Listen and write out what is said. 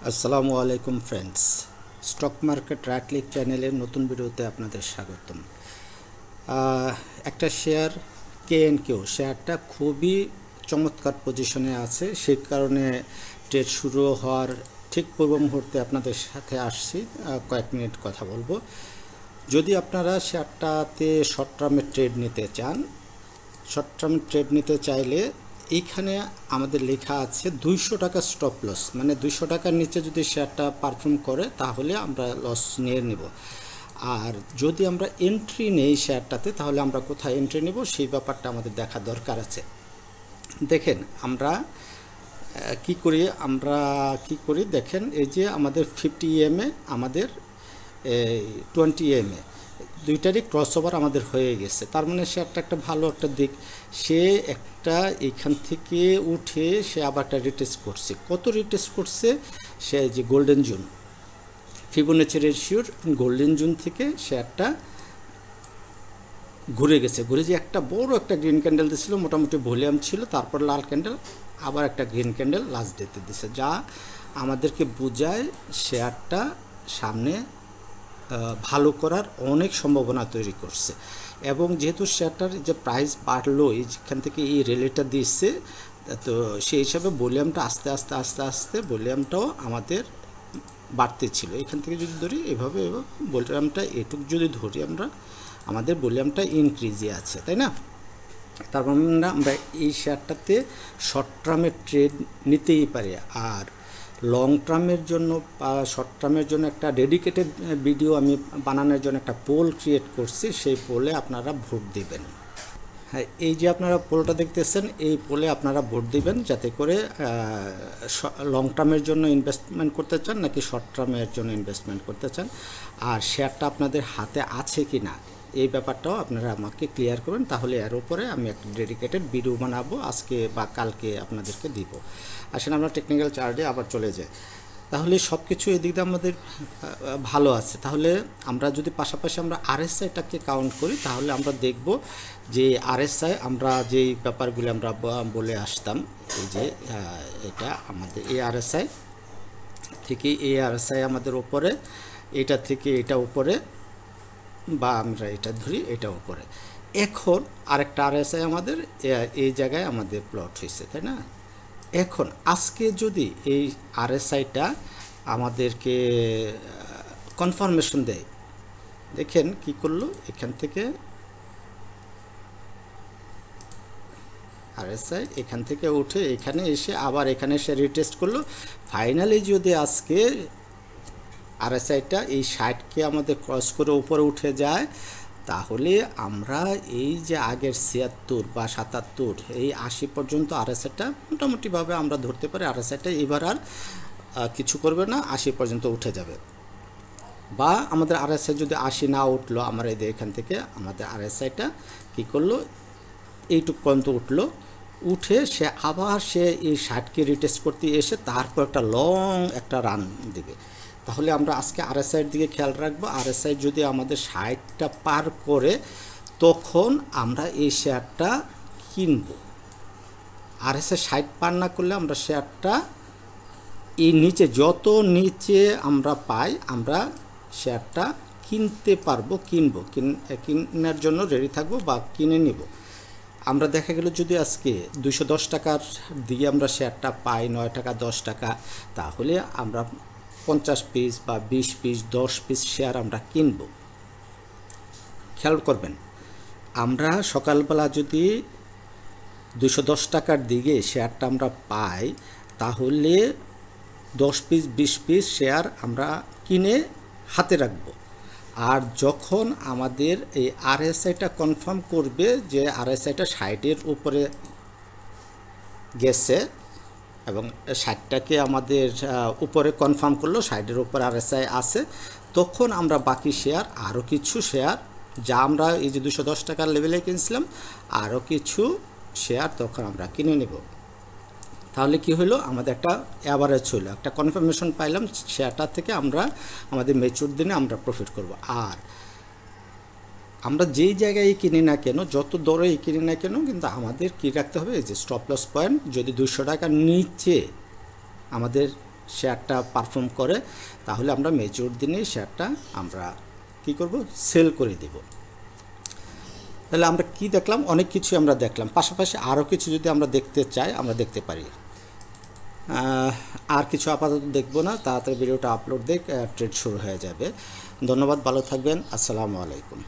আসসালামু আলাইকুম friends, stock market রাইটলিক চ্যানেলের নতুন ভিডিওতে আপনাদের স্বাগতম। একটা শেয়ার KNQ শেয়ারটা খুবই চমৎকার পজিশনে আছে, সেই কারণে ট্রেড শুরু হওয়ার ঠিক পূর্ব মুহূর্তে আপনাদের সাথে আসছি, কয়েক মিনিট কথা বলবো। যদি আপনারা শেয়ারটাতে শর্ট টার্মে ট্রেড নিতে চান, শর্ট টার্ম ট্রেড নিতে চাইলে এইখানে আমাদের লেখা আছে 200 টাকা স্টপ লস, মানে 200 টাকার নিচে যদি শেয়ারটা পারফর্ম করে তাহলে আমরা লস নিয়ে নেব। আর যদি আমরা এন্ট্রি নেই শেয়ারটাতে, তাহলে আমরা কোথায় এন্ট্রি নেব সেই ব্যাপারটা আমাদের দেখা দরকার আছে। দেখেন আমরা কি করি দেখেন, এই যে আমাদের 50 EMA, আমাদের 20 EMA দুইটারই ক্রসওভার আমাদের হয়ে গেছে। তার মানে শেয়ারটা একটা ভালো একটা দিক। সে একটা এখান থেকে উঠে সে আবার একটা রিটেস্ট করছে। কত রিটেস্ট করছে? সে যে গোল্ডেন জোন, ফিবোনাচি রেশিওর গোল্ডেন জোন থেকে শেয়ারটা ঘুরে গেছে। ঘুরে যে একটা বড় একটা গ্রিন ক্যান্ডেল দিয়েছিল, মোটামুটি ভলিউম ছিল, তারপর লাল ক্যান্ডেল, আবার একটা গ্রিন ক্যান্ডেল লাস্ট ডেতে দিছে, যা আমাদেরকে বোঝায় শেয়ারটা সামনে ভালো করার অনেক সম্ভাবনা তৈরি করছে। এবং যেহেতু শেয়ারটার যে প্রাইস বাড়লো, এইখান থেকে এই রেলিটা দিচ্ছে, তো সেই হিসাবে ভলিউমটা আস্তে আস্তে ভলিউমটাও আমাদের বাড়তে ছিল। এখান থেকে যদি ধরি এভাবে ভলিউমটা এটুকু যদি ধরি আমরা, আমাদের ভলিউমটা ইনক্রিজে আছে, তাই না? তার মানে আমরা এই শেয়ারটাতে শর্ট টার্মের ট্রেড নিতেই পারি। আর লং টার্মের জন্য বা শর্ট টার্মের জন্য একটা ডেডিকেটেড ভিডিও আমি বানানোর জন্য একটা পোল ক্রিয়েট করছি, সেই পোলে আপনারা ভোট দিবেন। হ্যাঁ, এই যে আপনারা পোলটা দেখতেছেন, এই পোলে আপনারা ভোট দিবেন, যাতে করে লং টার্মের জন্য ইনভেস্টমেন্ট করতে চান নাকি শর্ট টার্মের জন্য ইনভেস্টমেন্ট করতে চান, আর শেয়ারটা আপনাদের হাতে আছে কি না এই ব্যাপারটাও আপনারা আমাকে ক্লিয়ার করবেন। তাহলে এর উপরে আমি একটা ডেডিকেটেড ভিডিও বানাবো, আজকে বা কালকে আপনাদেরকে দিব। আসেন আমরা টেকনিক্যাল চার্টে আবার চলে যাই। তাহলে সব কিছু এদিক দিয়ে আমাদের ভালো আছে। তাহলে আমরা যদি পাশাপাশি আমরা RSIটাকে কাউন্ট করি, তাহলে আমরা দেখব যে RSI আমরা যেই ব্যাপারগুলি আমরা বলে আসতাম, এই যে এটা আমাদের এই RSI থেকে এই RSI আমাদের উপরে, এটা থেকে এটা উপরে, বা আমরা এটা ধরি এটা উপরে। এখন আরেকটা RSI আমাদের এই জায়গায় আমাদের প্লট হয়েছে, তাই না? এখন আজকে যদি এই RSIটা আমাদেরকে কনফার্মেশন দেয়, দেখেন কি করলো, এখান থেকে RSI এখান থেকে উঠে এখানে এসে আবার এখানে এসে রিটেস্ট করলো। ফাইনালি যদি আজকে RSIটা এই 60কে আমাদের ক্রস করে উপরে উঠে যায়, তাহলে আমরা এই যে আগের 76 বা 77 এই 80 পর্যন্ত RSIটা মোটামুটিভাবে আমরা ধরতে পারি RSIটা এবার আর কিছু করবে না, 80 পর্যন্ত উঠে যাবে। বা আমাদের RSI যদি 80 না উঠলো, আমরা এই এখান থেকে আমাদের RSIটা কী করলো, এইটুক পর্যন্ত উঠলো, উঠে সে আবার এই 60কে রিটেস্ট করতে এসে তারপর একটা লং একটা রান দেবে। তাহলে আমরা আজকে RSIর দিকে খেয়াল রাখবো। RSI যদি আমাদের 60টা পার করে, তখন আমরা এই শেয়ারটা কিনব। RSI 60 পার না করলে আমরা শেয়ারটা এই নিচে, যত নিচে আমরা পাই, আমরা শেয়ারটা কিনতে পারবো, কেনার জন্য রেডি থাকবো বা কিনে নিব। আমরা দেখা গেল যদি আজকে 210 টাকার দিকে আমরা শেয়ারটা পাই, 9 টাকা 10 টাকা, তাহলে আমরা 50 পিস বা 20 পিস 10 পিস শেয়ার আমরা কিনব। খেয়াল করবেন, আমরা সকালবেলা যদি 210 টাকার দিকে শেয়ারটা আমরা পাই, তাহলে 10 পিস 20 পিস শেয়ার আমরা কিনে হাতে রাখব। আর যখন আমাদের এই RSIটা কনফার্ম করবে যে RSIটা 60-এর উপরে গেছে এবং 60টাকে আমাদের উপরে কনফার্ম করলো, 60-এর উপর RSI আছে, তখন আমরা বাকি শেয়ার, আরও কিছু শেয়ার যা আমরা এই যে 210 টাকার লেভেলে কিনছিলাম, আরও কিছু শেয়ার তখন আমরা কিনে নেব। তাহলে কি হলো, আমাদের একটা অ্যাভারেজ হলো, একটা কনফার্মেশন পাইলাম, শেয়ারটা থেকে আমরা আমাদের ম্যাচিউর দিনে আমরা প্রফিট করব। আর আমরা যেই জায়গায় কিনি না কেন, যত দরেই কিনি না কেন, কিন্তু আমাদের কী রাখতে হবে, এই যে স্টপ লস পয়েন্ট যদি 200 টাকার নিচে আমাদের শেয়ারটা পারফর্ম করে, তাহলে আমরা ম্যাচিউর দিনে শেয়ারটা আমরা কী করব, সেল করে দেব। তাহলে আমরা কি দেখলাম, অনেক কিছু আমরা দেখলাম, পাশাপাশি আরও কিছু যদি আমরা দেখতে চাই আমরা দেখতে পারি। আর কিছু আপাতত দেখব না, তাড়াতাড়ি ভিডিওটা আপলোড দিয়ে ট্রেড শুরু হয়ে যাবে। ধন্যবাদ, ভালো থাকবেন, আসসালামু আলাইকুম।